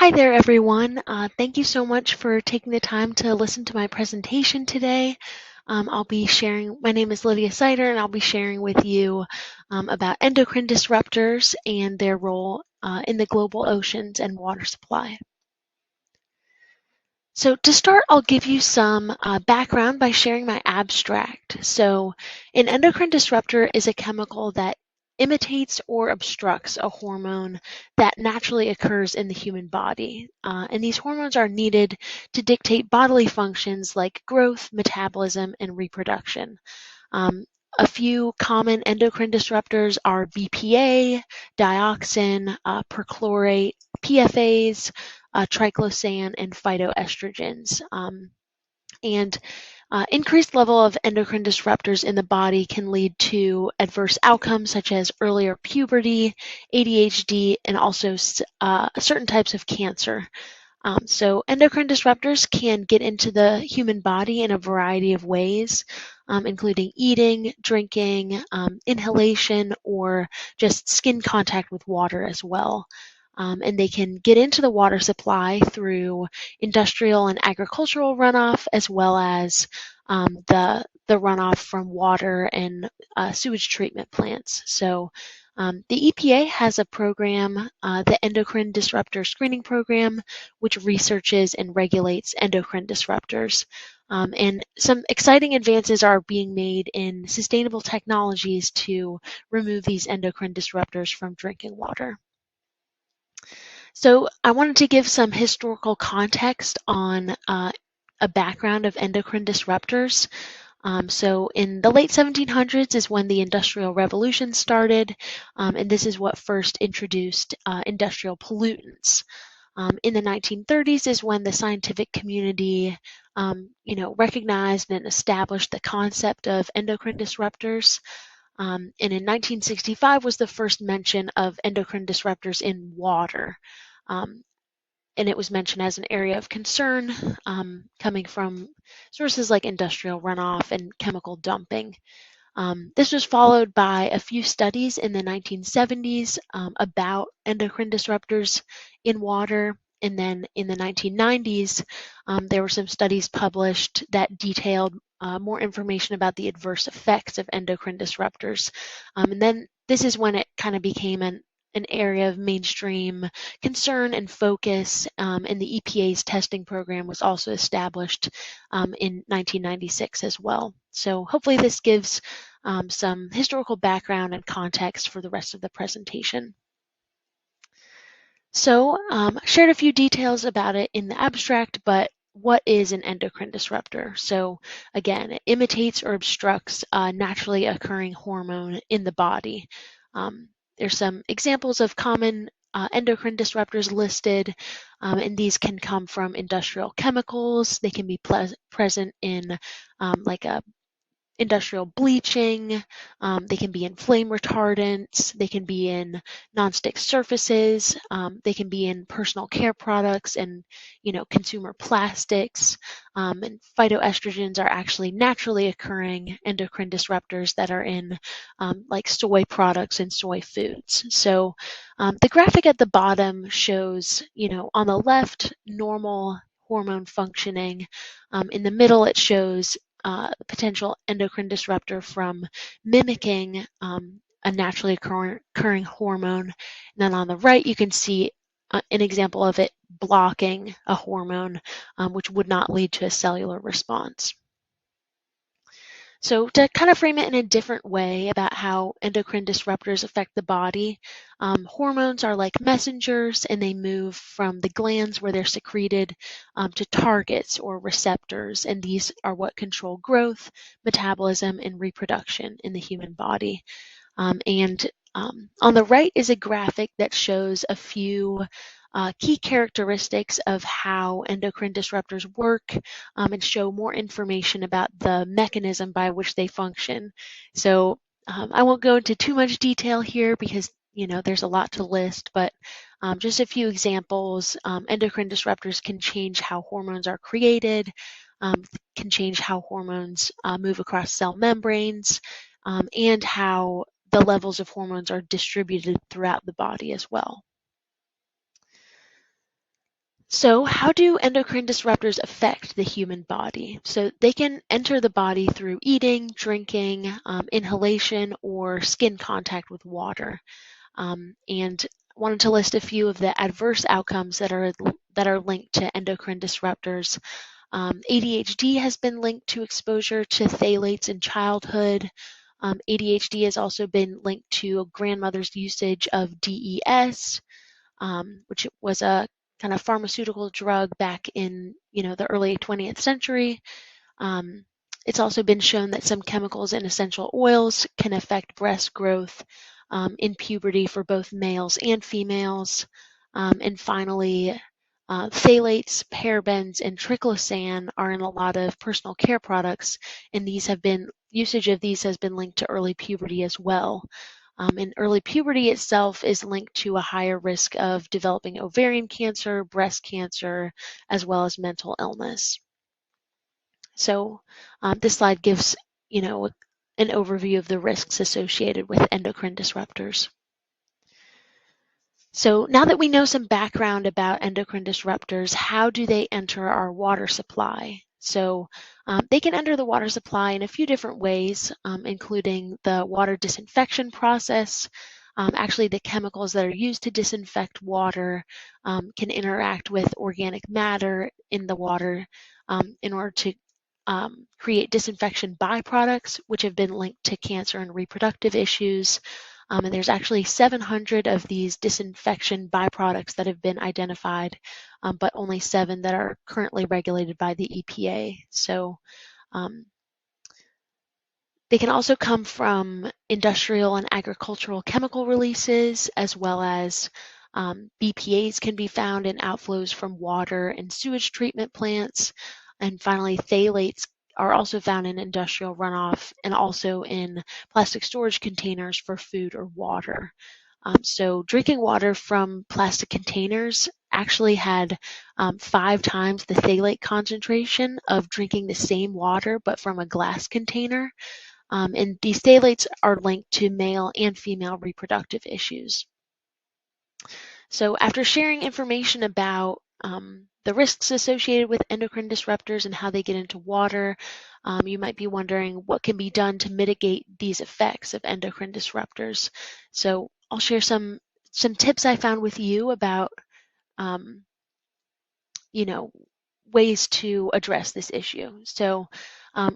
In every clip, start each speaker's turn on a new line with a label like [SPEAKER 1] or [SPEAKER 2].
[SPEAKER 1] Hi there, everyone. Thank you so much for taking the time to listen to my presentation today. I'll be sharing, my name is Lydia Sider, and I'll be sharing with you about endocrine disruptors and their role in the global oceans and water supply. So to start, I'll give you some background by sharing my abstract. So an endocrine disruptor is a chemical that imitates or obstructs a hormone that naturally occurs in the human body. And these hormones are needed to dictate bodily functions like growth, metabolism, and reproduction. Um, a few common endocrine disruptors are BPA, dioxin, perchlorate, PFAs, triclosan, and phytoestrogens. And increased level of endocrine disruptors in the body can lead to adverse outcomes such as earlier puberty, ADHD, and also certain types of cancer. So endocrine disruptors can get into the human body in a variety of ways, including eating, drinking, inhalation, or just skin contact with water as well. And they can get into the water supply through industrial and agricultural runoff, as well as the runoff from water and sewage treatment plants. So the EPA has a program, the Endocrine Disruptor Screening Program, which researches and regulates endocrine disruptors. And some exciting advances are being made in sustainable technologies to remove these endocrine disruptors from drinking water. So I wanted to give some historical context on a background of endocrine disruptors. So in the late 1700s is when the Industrial Revolution started, and this is what first introduced industrial pollutants. In the 1930s is when the scientific community, recognized and established the concept of endocrine disruptors. And in 1965 was the first mention of endocrine disruptors in water. And it was mentioned as an area of concern, coming from sources like industrial runoff and chemical dumping. This was followed by a few studies in the 1970s about endocrine disruptors in water. And then in the 1990s, there were some studies published that detailed more information about the adverse effects of endocrine disruptors. And then this is when it kind of became an area of mainstream concern and focus, and the EPA's testing program was also established in 1996 as well. So hopefully this gives some historical background and context for the rest of the presentation. So I shared a few details about it in the abstract, but what is an endocrine disruptor? So again, it imitates or obstructs a naturally occurring hormone in the body. There's some examples of common endocrine disruptors listed, and these can come from industrial chemicals. They can be present in like a industrial bleaching, they can be in flame retardants, they can be in nonstick surfaces, they can be in personal care products and consumer plastics, and phytoestrogens are actually naturally occurring endocrine disruptors that are in like soy products and soy foods. So the graphic at the bottom shows, on the left, normal hormone functioning. In the middle, it shows potential endocrine disruptor from mimicking a naturally occurring hormone. And then on the right, you can see an example of it blocking a hormone, which would not lead to a cellular response. So to kind of frame it in a different way about how endocrine disruptors affect the body, hormones are like messengers and they move from the glands where they're secreted to targets or receptors, and these are what control growth, metabolism, and reproduction in the human body. On the right is a graphic that shows a few key characteristics of how endocrine disruptors work, and show more information about the mechanism by which they function. So I won't go into too much detail here because there's a lot to list, but just a few examples. Endocrine disruptors can change how hormones are created, can change how hormones move across cell membranes, and how the levels of hormones are distributed throughout the body as well. So how do endocrine disruptors affect the human body? So they can enter the body through eating, drinking, inhalation, or skin contact with water. And wanted to list a few of the adverse outcomes that are linked to endocrine disruptors. ADHD has been linked to exposure to phthalates in childhood. ADHD has also been linked to a grandmother's usage of DES, which was a kind of pharmaceutical drug back in the early 20th century. Um, it's also been shown that some chemicals in essential oils can affect breast growth in puberty for both males and females. And finally, phthalates, parabens, and triclosan are in a lot of personal care products, and usage of these has been linked to early puberty as well. And early puberty itself is linked to a higher risk of developing ovarian cancer, breast cancer, as well as mental illness. So this slide gives, an overview of the risks associated with endocrine disruptors. So now that we know some background about endocrine disruptors, how do they enter our water supply? So they can enter the water supply in a few different ways, including the water disinfection process. Actually, the chemicals that are used to disinfect water can interact with organic matter in the water in order to create disinfection byproducts, which have been linked to cancer and reproductive issues. And there's actually 700 of these disinfection byproducts that have been identified, but only 7 that are currently regulated by the EPA. So they can also come from industrial and agricultural chemical releases, as well as BPAs can be found in outflows from water and sewage treatment plants. And finally, phthalates are also found in industrial runoff and also in plastic storage containers for food or water. So drinking water from plastic containers actually had 5 times the phthalate concentration of drinking the same water but from a glass container. And these phthalates are linked to male and female reproductive issues. So after sharing information about the risks associated with endocrine disruptors and how they get into water, you might be wondering what can be done to mitigate these effects of endocrine disruptors. So I'll share some tips I found with you about ways to address this issue. So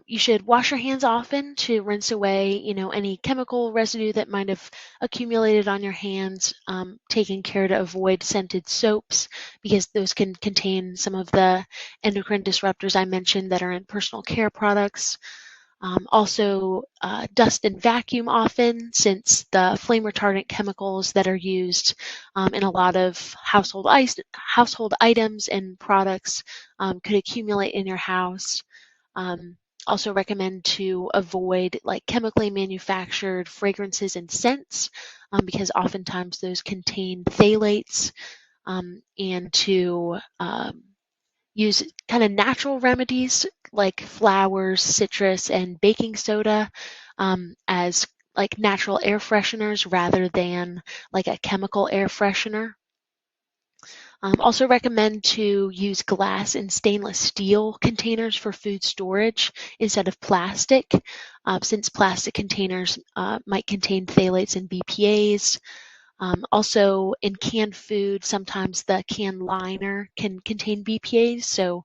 [SPEAKER 1] you should wash your hands often to rinse away, any chemical residue that might have accumulated on your hands, taking care to avoid scented soaps because those can contain some of the endocrine disruptors I mentioned that are in personal care products. Also, dust and vacuum often, since the flame retardant chemicals that are used in a lot of household items and products could accumulate in your house. Also recommend to avoid chemically manufactured fragrances and scents because oftentimes those contain phthalates, and to use kind of natural remedies like flowers, citrus, and baking soda as natural air fresheners rather than a chemical air freshener. Also recommend to use glass and stainless steel containers for food storage instead of plastic, since plastic containers might contain phthalates and BPAs. Also, in canned food, sometimes the can liner can contain BPAs, so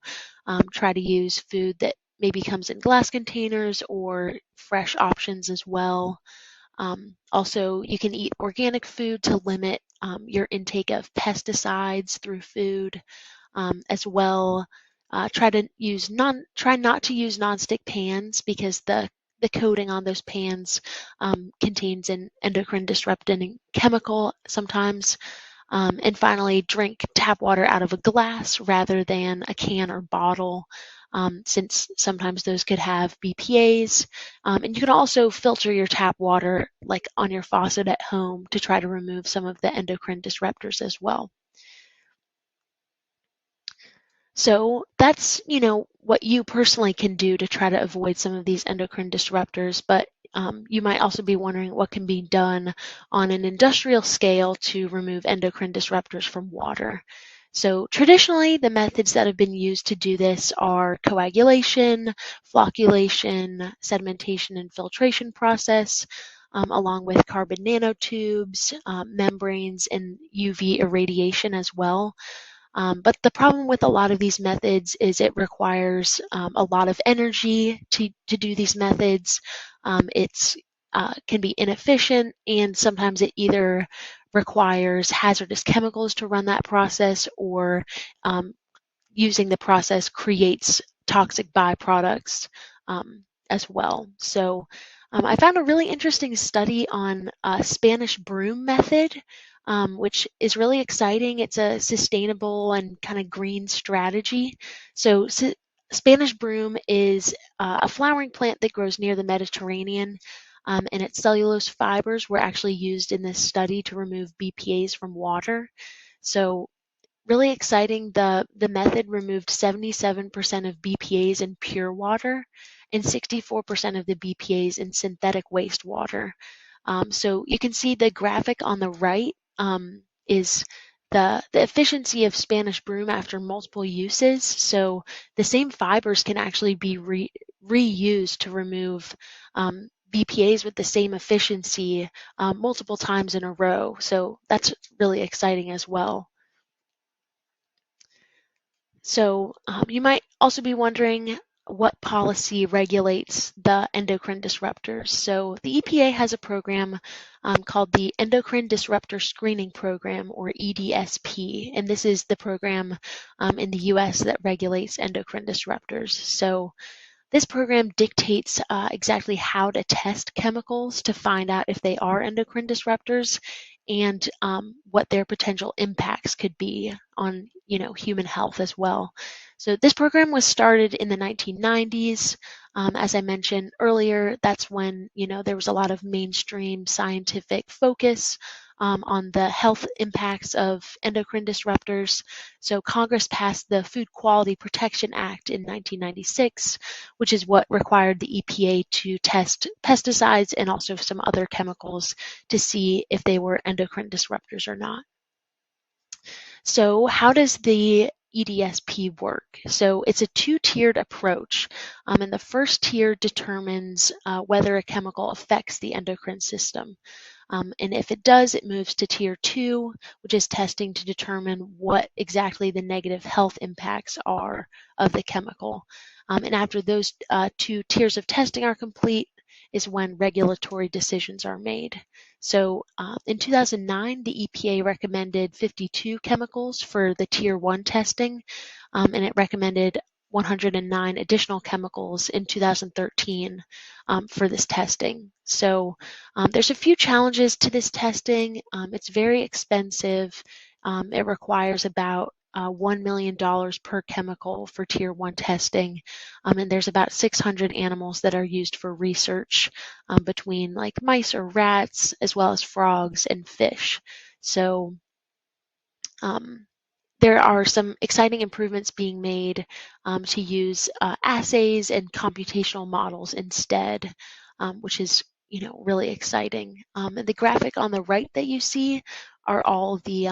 [SPEAKER 1] try to use food that maybe comes in glass containers or fresh options as well. Also, you can eat organic food to limit your intake of pesticides through food, as well. Try not to use nonstick pans because the coating on those pans contains an endocrine disrupting chemical sometimes. And finally, drink tap water out of a glass rather than a can or bottle, since sometimes those could have BPAs. And you can also filter your tap water on your faucet at home to try to remove some of the endocrine disruptors as well. So that's, what you personally can do to try to avoid some of these endocrine disruptors, but you might also be wondering what can be done on an industrial scale to remove endocrine disruptors from water. So traditionally, the methods that have been used to do this are coagulation, flocculation, sedimentation and filtration process, along with carbon nanotubes, membranes, and UV irradiation as well. But the problem with a lot of these methods is it requires a lot of energy to do these methods. It's can be inefficient, and sometimes it either requires hazardous chemicals to run that process, or um, using the process creates toxic byproducts as well. So I found a really interesting study on a Spanish broom method, which is really exciting. It's a sustainable and kind of green strategy. So Spanish broom is a flowering plant that grows near the Mediterranean. And its cellulose fibers were actually used in this study to remove BPAs from water. So really exciting, the method removed 77% of BPAs in pure water and 64% of the BPAs in synthetic wastewater. So you can see the graphic on the right is the efficiency of Spanish broom after multiple uses. So the same fibers can actually be reused to remove BPAs with the same efficiency multiple times in a row. So that's really exciting as well. So you might also be wondering what policy regulates the endocrine disruptors. So the EPA has a program called the Endocrine Disruptor Screening Program, or EDSP, and this is the program in the US that regulates endocrine disruptors. So this program dictates exactly how to test chemicals to find out if they are endocrine disruptors, and what their potential impacts could be on, human health as well. So this program was started in the 1990s. As I mentioned earlier, that's when there was a lot of mainstream scientific focus on the health impacts of endocrine disruptors. So Congress passed the Food Quality Protection Act in 1996, which is what required the EPA to test pesticides and also some other chemicals to see if they were endocrine disruptors or not. So how does the EDSP work? So it's a two-tiered approach, and the first tier determines whether a chemical affects the endocrine system. And if it does, it moves to tier 2, which is testing to determine what exactly the negative health impacts are of the chemical. And after those 2 tiers of testing are complete is when regulatory decisions are made. So in 2009, the EPA recommended 52 chemicals for the tier 1 testing, and it recommended 109 additional chemicals in 2013 for this testing. So there's a few challenges to this testing. It's very expensive. It requires about $1 million per chemical for tier 1 testing. And there's about 600 animals that are used for research between like mice or rats, as well as frogs and fish. So there are some exciting improvements being made to use assays and computational models instead, which is really exciting. And the graphic on the right that you see are all the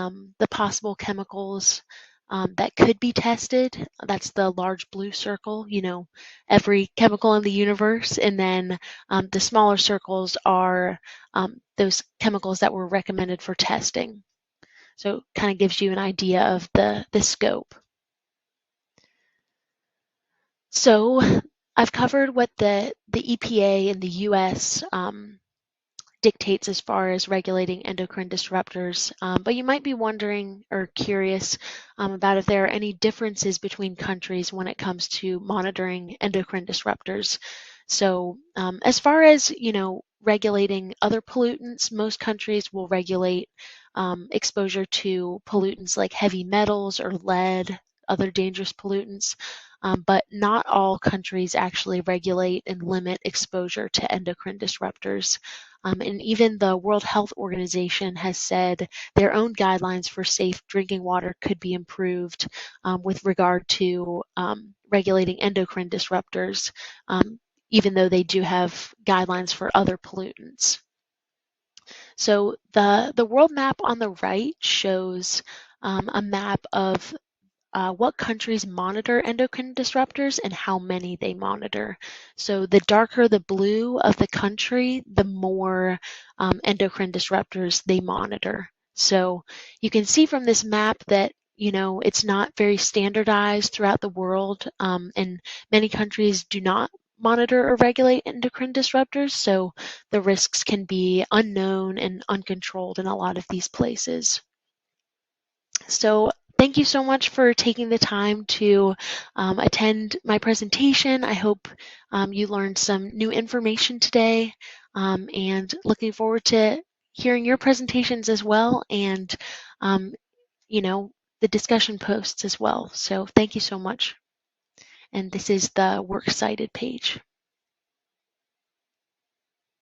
[SPEAKER 1] possible chemicals that could be tested. That's the large blue circle, every chemical in the universe, and then the smaller circles are those chemicals that were recommended for testing. So it kind of gives you an idea of the scope. So I've covered what the EPA in the US dictates as far as regulating endocrine disruptors, but you might be wondering or curious about if there are any differences between countries when it comes to monitoring endocrine disruptors. So as far as, regulating other pollutants, most countries will regulate exposure to pollutants like heavy metals or lead, other dangerous pollutants, but not all countries actually regulate and limit exposure to endocrine disruptors. And even the World Health Organization has said their own guidelines for safe drinking water could be improved with regard to regulating endocrine disruptors, even though they do have guidelines for other pollutants. So the world map on the right shows a map of what countries monitor endocrine disruptors and how many they monitor. So the darker the blue of the country, the more endocrine disruptors they monitor. So you can see from this map that it's not very standardized throughout the world, and many countries do not monitor or regulate endocrine disruptors, so the risks can be unknown and uncontrolled in a lot of these places. So thank you so much for taking the time to attend my presentation. I hope you learned some new information today, and looking forward to hearing your presentations as well, and the discussion posts as well. So thank you so much. And this is the works cited page.